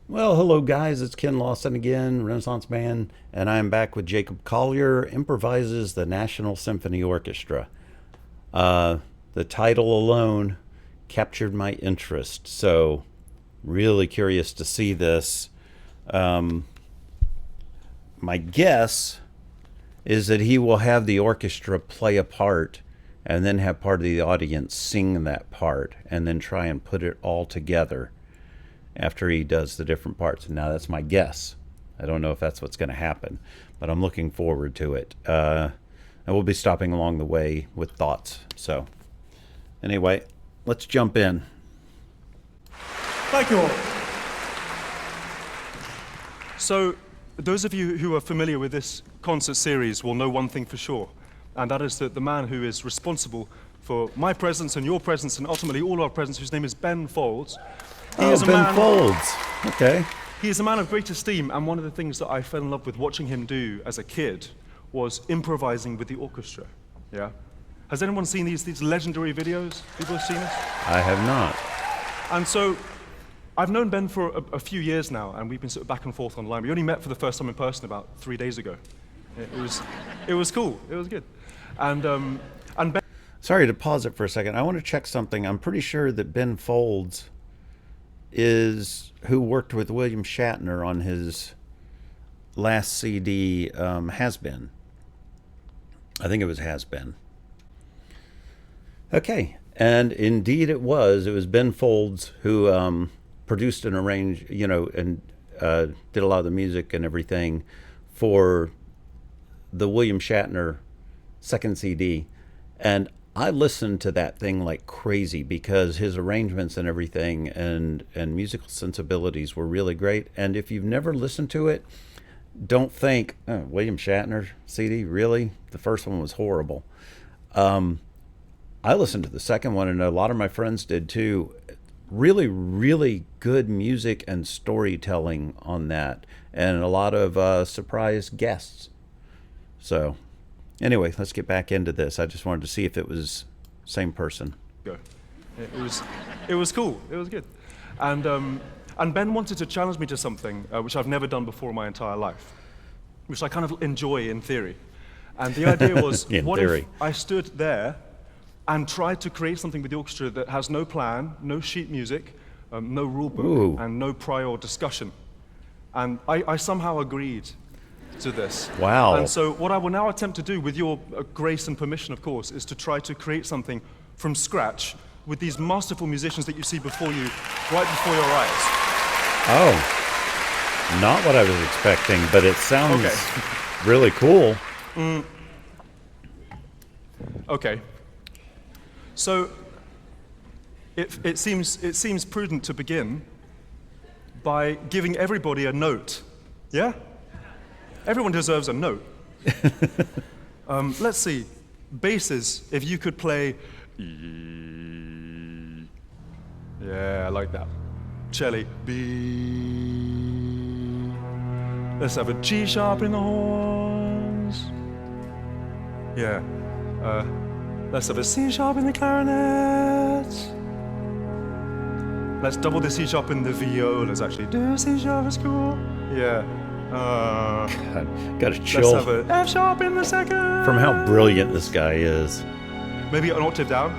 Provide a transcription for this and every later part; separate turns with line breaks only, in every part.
Well, hello guys, it's Ken Lawson again, Renaissance Man, and I'm back with Jacob Collier, Improvises the National Symphony Orchestra. The title alone captured my interest, so really curious to see this. My guess is that he will have the orchestra play a part and then have part of the audience sing that part and then try and put it all together after he does the different parts. Now, that's my guess. I don't know if that's what's going to happen, but I'm looking forward to it. I will be stopping along the way with thoughts. So, anyway, let's jump in.
Thank you all. So, those of you who are familiar with this concert series will know one thing for sure, and that is that the man who is responsible for my presence and your presence and ultimately all our presence, whose name is Ben Folds.
Ben Folds. Okay.
He is a man of great esteem, and one of the things that I fell in love with watching him do as a kid was improvising with the orchestra. Yeah? Has anyone seen these legendary videos? People have seen this?
I have not.
And so, I've known Ben for a few years now, and we've been sort of back and forth online. We only met for the first time in person about 3 days ago. It was cool. It was good. And Ben...
Sorry to pause it for a second. I want to check something. I'm pretty sure that Ben Folds is who worked with William Shatner on his last CD, Has Been. I think it was Has Been. Okay, and indeed it was. It was Ben Folds who produced and arranged, and did a lot of the music and everything for the William Shatner second CD. And I listened to that thing like crazy because his arrangements and everything and musical sensibilities were really great. And if you've never listened to it, don't think, oh, William Shatner CD, really? The first one was horrible. I listened to the second one, and a lot of my friends did too. Really, really good music and storytelling on that, and a lot of surprise guests. So, anyway, let's get back into this. I just wanted to see if it was same person.
It was cool. It was good. And Ben wanted to challenge me to something which I've never done before in my entire life, which I kind of enjoy in theory. And the idea was, what if I stood there and tried to create something with the orchestra that has no plan, no sheet music, no rule book, and no prior discussion. And I somehow agreed to this.
Wow.
And so what I will now attempt to do, with your grace and permission, of course, is to try to create something from scratch with these masterful musicians that you see before you, right before your eyes.
Oh, not what I was expecting, but it sounds really cool.
Okay. So it seems prudent to begin by giving everybody a note. Yeah? Everyone deserves a note. Let's see. Basses, if you could play E. Yeah, I like that. Cello, B. Let's have a G sharp in the horns. Yeah. Let's have a C sharp in the clarinet. Let's double the C sharp in the violas, actually. Do C sharp is cool. Yeah.
God, gotta chill.
Let's have a F sharp in the second.
From how brilliant this guy is.
Maybe an octave down.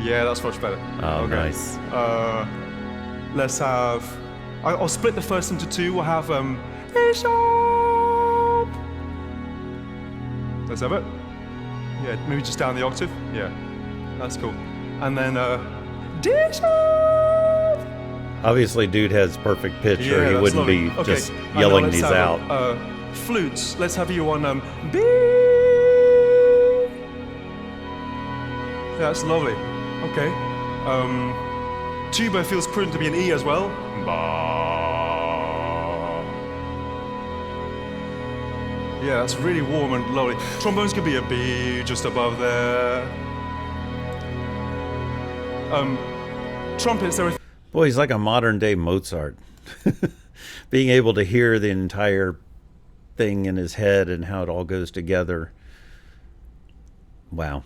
Yeah, that's much better.
Oh, okay. Nice.
Let's have... I'll split the first into two. We'll have A sharp. Let's have it. Yeah, maybe just down the octave. Yeah, that's cool. And then D sharp.
Obviously, dude has perfect pitch, or he wouldn't
lovely.
be just yelling these out.
Flutes. Let's have you on B. Yeah, that's lovely. Okay. Tuba feels prudent to be an E as well. Ba. Yeah, that's really warm and lovely. Trombones could be a B just above there. Trumpets, there are...
Boy, he's like a modern day Mozart. Being able to hear the entire thing in his head and how it all goes together. Wow.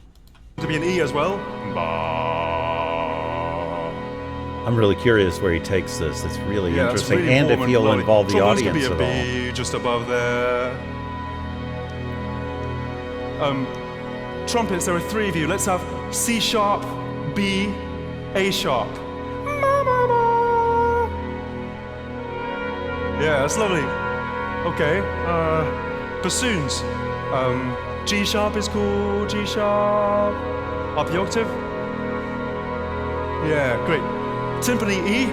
To be an E as well. Ba.
I'm really curious where he takes this. It's really
Yeah,
interesting,
really
and if
warm
he'll
melodic.
involve the
Trombone's gonna
audience
be
at
a
all.
B just above there. Trumpets, there are three of you. Let's have C sharp, B, A sharp. Yeah, that's lovely. Okay, bassoons. G sharp is cool, G sharp. Up the octave. Yeah, great. Timpani E.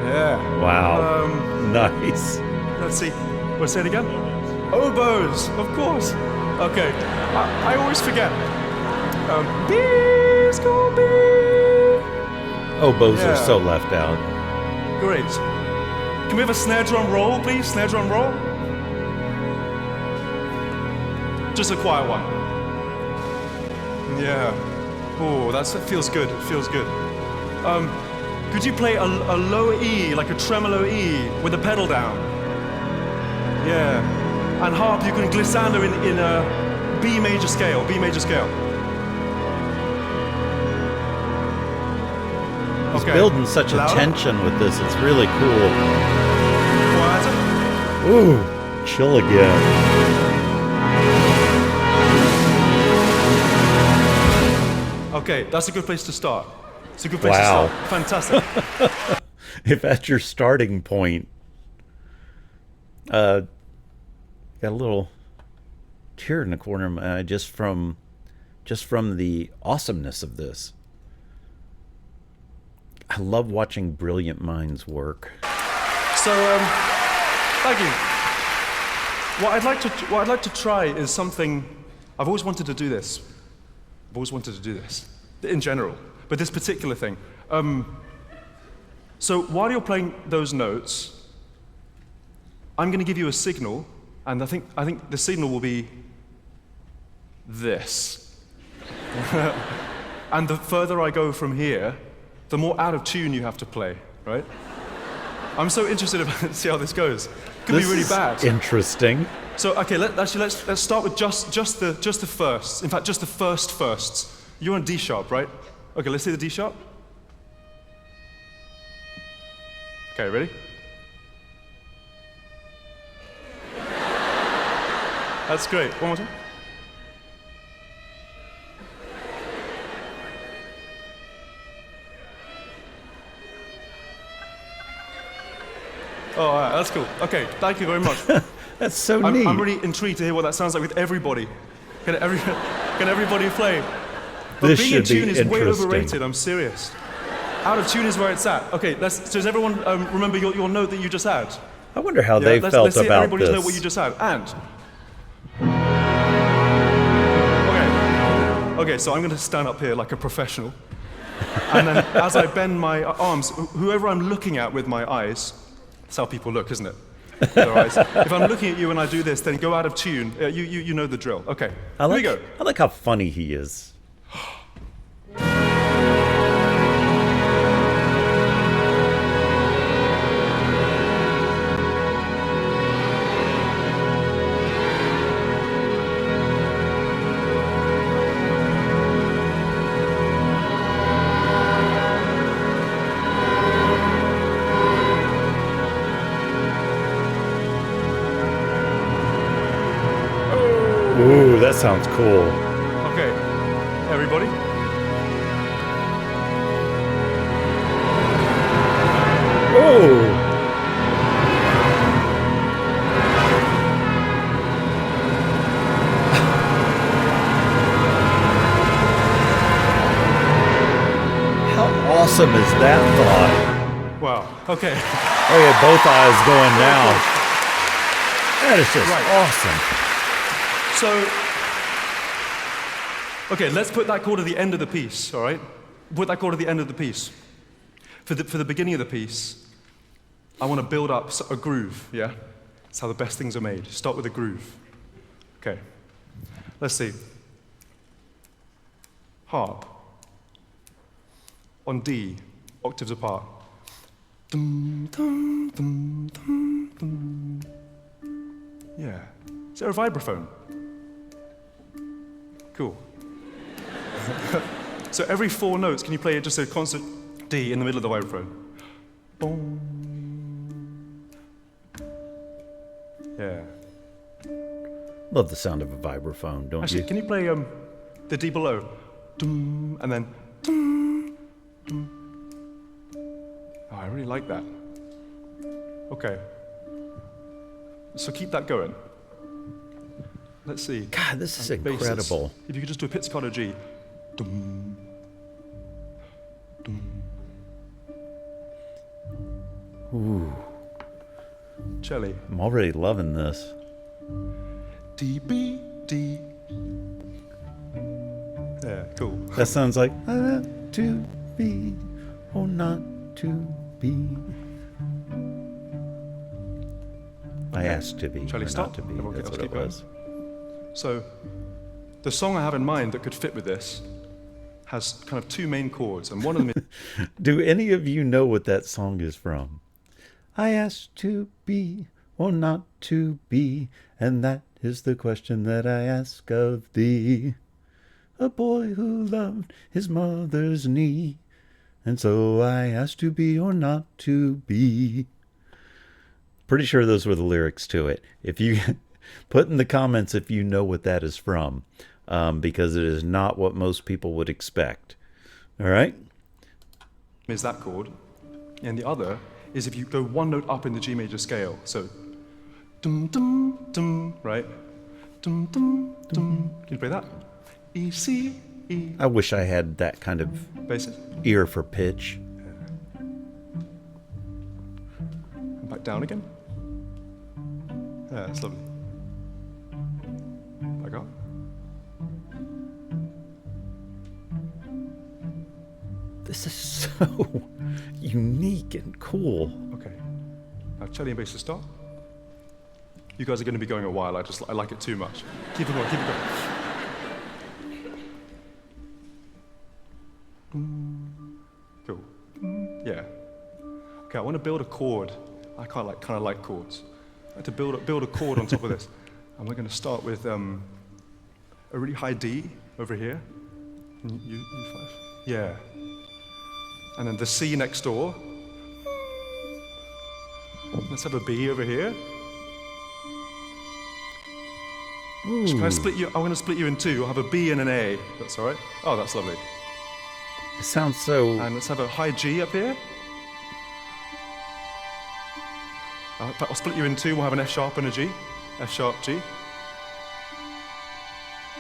Yeah.
Wow. Nice.
Let's see. We'll say it again. Oboes, of course. Okay, I always forget. B is cool, B.
Oboes
Yeah.
are so left out.
Great. Can we have a snare drum roll, please? Snare drum roll. Just a quiet one. Yeah. Oh, that feels good. It feels good. Could you play a low E, like a tremolo E, with the pedal down? Yeah. And harp, you can glissando in a B major scale. B major scale.
He's
Okay.
building such a
Louder?
tension with this. It's really cool.
Quieter.
Ooh, chill again.
Okay, that's a good place to start. It's a good place
Wow.
to start. Fantastic.
If that's your starting point, got a little tear in the corner of my eye just from the awesomeness of this. I love watching brilliant minds work.
So, thank you. What I'd like to try is something. I've always wanted to do this. I've always wanted to do this, in general, but this particular thing. So while you're playing those notes, I'm going to give you a signal, and I think the signal will be this. And the further I go from here, the more out of tune you have to play, right? I'm so interested to see how this goes. Could be really bad.
Interesting.
So okay, let's start with just the firsts. In fact, just the firsts. You're on D sharp, right? Okay, let's see the D sharp. Okay, ready? That's great. One more time. Oh, all right, that's cool. Okay, thank you very much.
That's so neat.
I'm really intrigued to hear what that sounds like with everybody. Can everybody play? But
This
being in
should be
tune is way
interesting.
overrated, I'm serious. Out of tune is where it's at. Okay, does everyone remember your note that you just had?
I wonder how
Yeah,
they
let's
felt
see
about
everybody's
this.
note what you just had. And okay, so I'm going to stand up here like a professional, and then as I bend my arms, whoever I'm looking at with my eyes, that's how people look, isn't it? Their eyes. If I'm looking at you and I do this, then go out of tune. You know the drill. Okay, here we go.
I like how funny he is. Ooh, that sounds cool.
Okay, everybody.
Oh, how awesome is that thought?
Wow. Okay.
Oh yeah, both eyes going now. That is just
Right.
awesome.
So, okay, let's put that chord at the end of the piece. All right. Put that chord at the end of the piece. For the beginning of the piece, I want to build up a groove. Yeah. That's how the best things are made. Start with a groove. Okay. Let's see. Harp. On D, octaves apart. Dum, dum, dum, dum, dum. Yeah. Is there a vibraphone? Cool. So every 4 notes, can you play just a constant D in the middle of the vibraphone? Boom. Yeah.
Love the sound of a vibraphone, don't
Actually,
you?
can you play the D below? Dum, and then dum, dum. Oh, I really like that. Okay. So keep that going. Let's see.
God, this is
Basses.
incredible.
If you could just do a pizzicato G. Dum, dum.
Ooh,
Celli.
I'm already loving this.
D, B, D. Yeah, cool.
That sounds like to be or not to be. I asked to be,
Charlie,
or
stop.
not to be.
Everyone
That's
else
what it
keep going.
was.
So, the song I have in mind that could fit with this has kind of 2 main chords, and one of them is
Do any of you know what that song is from? I asked to be or not to be, and that is the question that I ask of thee. A boy who loved his mother's knee, and so I asked to be or not to be. Pretty sure those were the lyrics to it. If you put in the comments if you know what that is from, because it is not what most people would expect. All right?
is that chord, and the other is if you go 1 note up in the G major scale. So, dum dum dum, right? Dum dum dum. Can you play that? E C E.
I wish I had that kind of
Basses.
ear for pitch.
And back down again. Yeah, that's lovely. Back up.
This is so unique and cool.
Okay. Now cello and bass to start. You guys are going to be going a while. I like it too much. Keep it going. Keep it going. Cool. Yeah. Okay. I want to build a chord. I kind of like chords. I like to build a chord on top of this, and we're going to start with a really high D over here. U5. Yeah. And then the C next door. Let's have a B over here.
Ooh.
Can I split you? I'm going to split you in 2. I'll have a B and an A. That's all right. Oh, that's lovely.
It sounds so...
And let's have a high G up here. I'll split you in 2. We'll have an F sharp and a G. F sharp, G.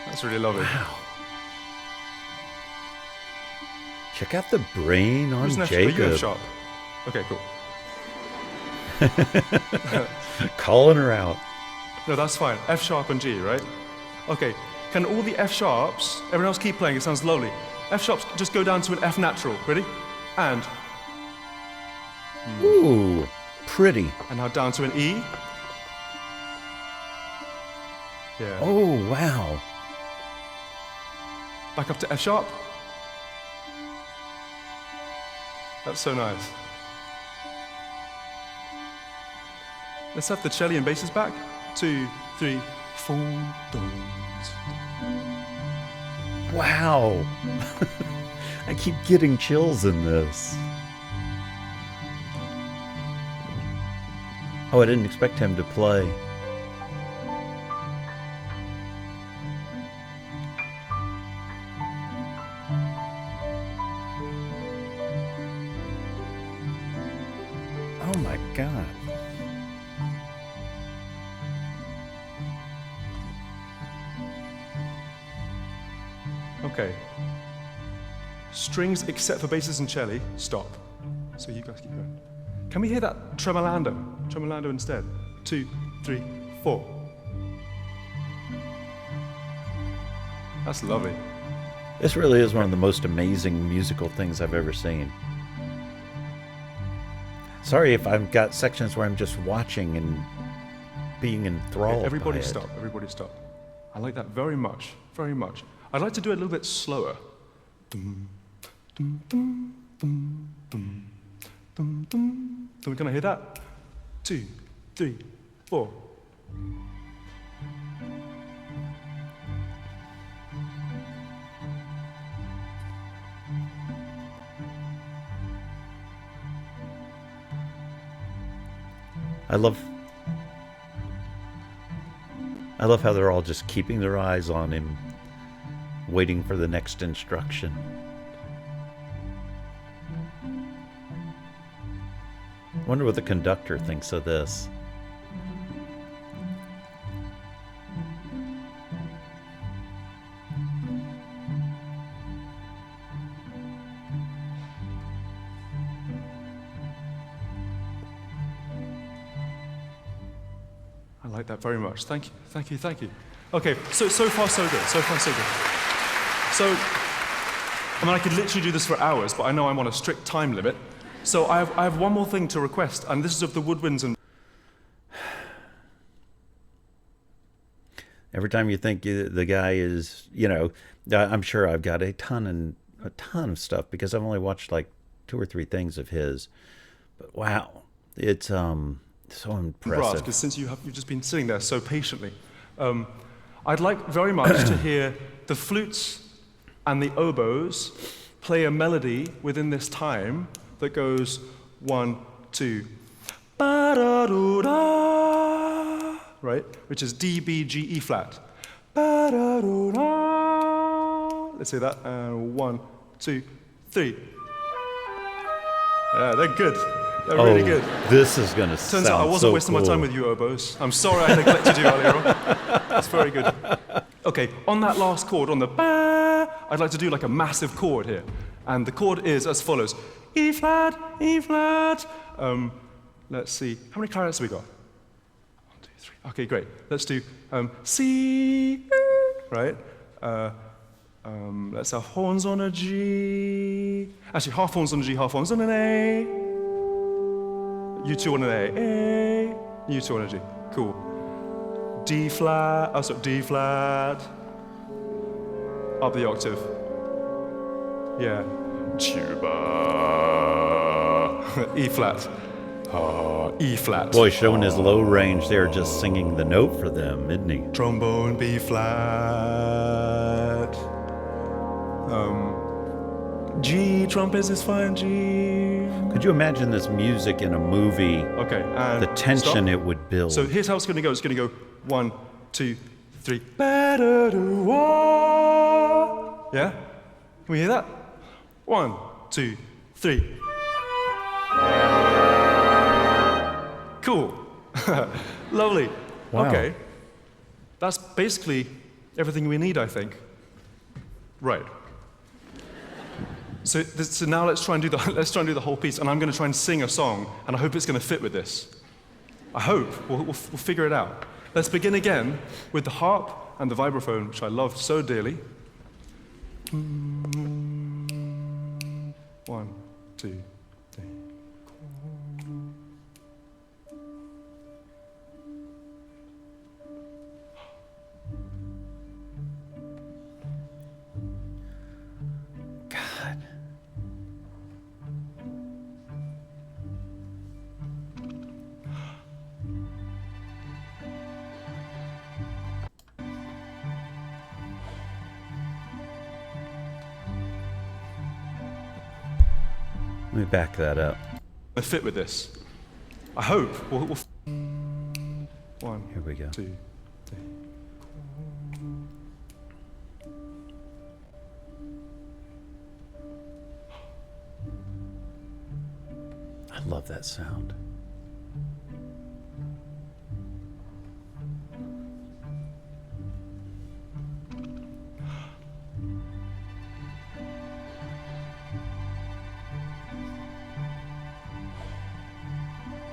That's really lovely.
Wow. Check out the brain on
Who's an F,
Jacob.
are you F sharp? Okay, cool.
Calling her out.
No, that's fine. F sharp and G, right? Okay. Can all the F sharps, everyone else keep playing, it sounds lovely. F sharps just go down to an F natural. Ready? And.
Ooh, pretty.
And now down to an E. Yeah.
Oh, wow.
Back up to F sharp. That's so nice. Let's have the cello and basses back. 2, 3, 4.
Wow. I keep getting chills in this. Oh, I didn't expect him to play. Oh my God.
Okay. Strings except for basses and cello, stop. So you guys keep going. Can we hear that tremolando? Tremolando instead. 2, 3, 4. That's lovely.
This really is one of the most amazing musical things I've ever seen. Sorry if I've got sections where I'm just watching and being enthralled.
Okay, everybody
by it.
stop. Everybody stop. I like that very much. Very much. I'd like to do it a little bit slower. Dum, dum, dum, dum, dum, dum, dum. So can I hear that? 2, 3, 4.
I love how they're all just keeping their eyes on him, waiting for the next instruction. Wonder what the conductor thinks of this.
I like that very much. Thank you, thank you, thank you. Okay, so far so good. So far so good. So, I mean, I could literally do this for hours, but I know I'm on a strict time limit. So I have one more thing to request, and this is of the woodwinds and...
Every time you think the guy is, I'm sure I've got a ton of stuff because I've only watched like 2 or 3 things of his. But wow, it's so impressive.
Because since you've just been sitting there so patiently, I'd like very much to hear the flutes and the oboes play a melody within this time that goes 1, 2, ba-da-do-da, right? Which is D, B, G, E flat. Ba-da-do-da. Let's say that. 1, 2, 3. Yeah, they're good. They're really good.
This is going to sound
Turns out I wasn't
so
wasting
cool.
my time with you oboes. I'm sorry I neglected you earlier on. That's very good. Okay, on that last chord, on the ba, I'd like to do like a massive chord here. And the chord is as follows. E flat, E flat. Let's see. How many clarinets have we got? 1, 2, 3. Okay, great. Let's do C, right? Let's have horns on a G. Actually, half horns on a G, half horns on an A. You 2 on an A. You 2 on a G. Cool. D flat. Oh, sorry, D flat. Up the octave. Yeah. Tuba. E flat. E flat.
Boy, showing his low range there, just singing the note for them, isn't he?
Trombone B flat. G, trumpets is fine, G.
Could you imagine this music in a movie?
Okay, and
the tension
stop.
it would build.
So here's how it's going to go. It's going to go 1, 2, 3. Better do what? Yeah? Can we hear that? 1, 2, 3. Cool. Lovely.
Wow.
Okay. That's basically everything we need, I think. Right. So now let's try and do the whole piece, and I'm going to try and sing a song, and I hope it's going to fit with this. I hope we'll figure it out. Let's begin again with the harp and the vibraphone, which I love so dearly. 1, 2, 3.
God. Let me back that up.
I fit with this. I hope we'll 1,
Here we go.
2, 3.
I love that sound.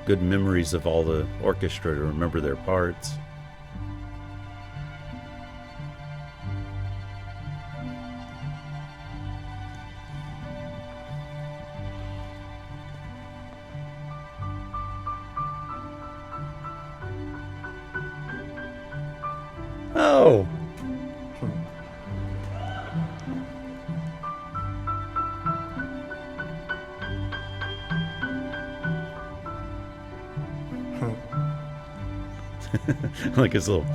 Good memories of all the orchestra to remember their parts. Oh! Like his little...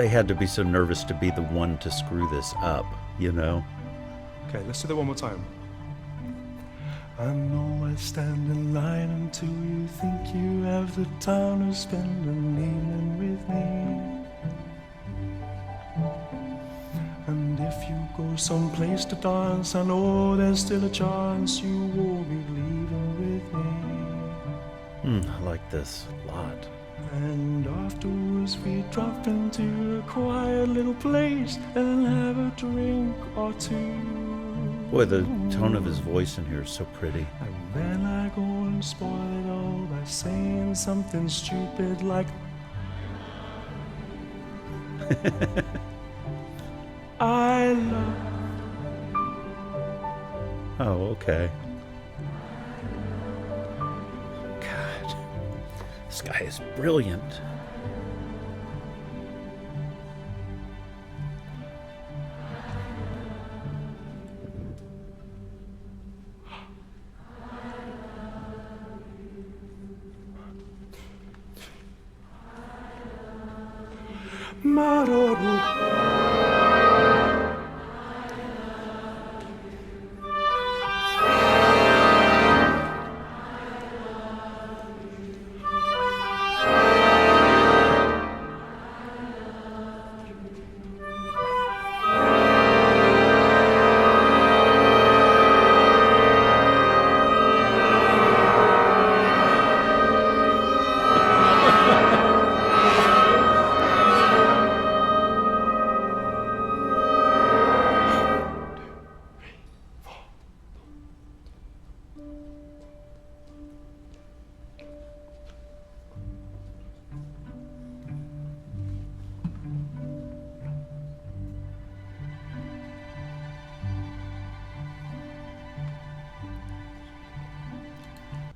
they had to be so nervous to be the one to screw this up, you know?
Okay, let's do that one more time. I know I stand in line until you think you have the time to spend an evening with me. And if you go someplace to dance, I know there's still a chance you will be leaving with me.
I like this a lot.
And afterwards we drop into a quiet little place and have a drink or two.
Boy, the tone of his voice in here is so pretty.
And then I go and spoil it all by saying something stupid like I love.
Oh, okay. God, this guy is brilliant.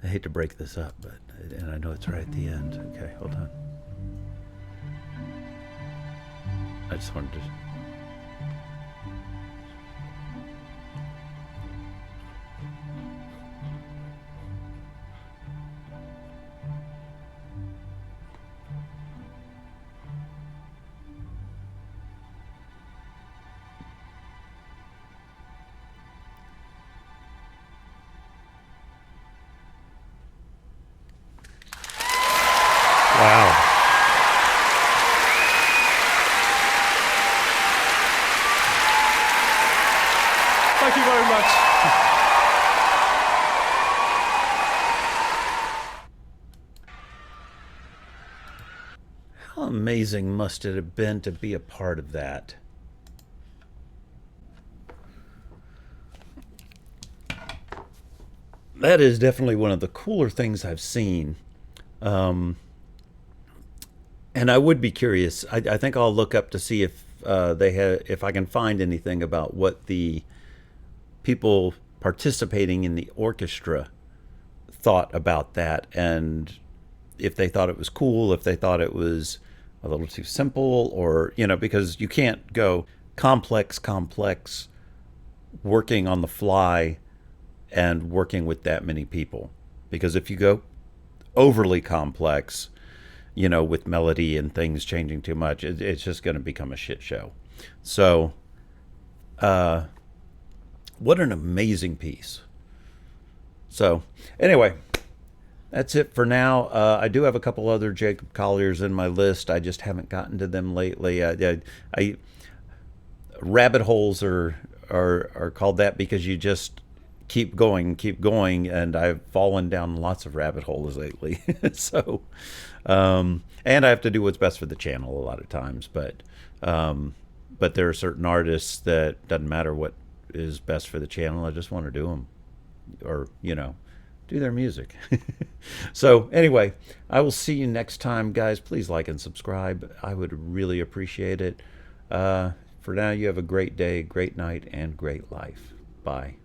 I hate to break this up, and I know it's right at the end. Okay, hold on. I just wanted to... Wow.
Thank you very much.
How amazing must it have been to be a part of that? That is definitely one of the cooler things I've seen. And I would be curious. I think I'll look up to see if if I can find anything about what the people participating in the orchestra thought about that, and if they thought it was cool, if they thought it was a little too simple, or because you can't go complex, working on the fly and working with that many people, because if you go overly complex, with melody and things changing too much, it's just going to become a shit show. So, what an amazing piece. So, anyway, that's it for now. I do have a couple other Jacob Colliers in my list. I just haven't gotten to them lately. I rabbit holes are called that because you just keep going, and I've fallen down lots of rabbit holes lately. So, and I have to do what's best for the channel a lot of times, but there are certain artists that doesn't matter what is best for the channel. I just want to do them, or do their music. So anyway, I will see you next time, guys. Please like and subscribe. I would really appreciate it. For now, you have a great day, great night, and great life. Bye.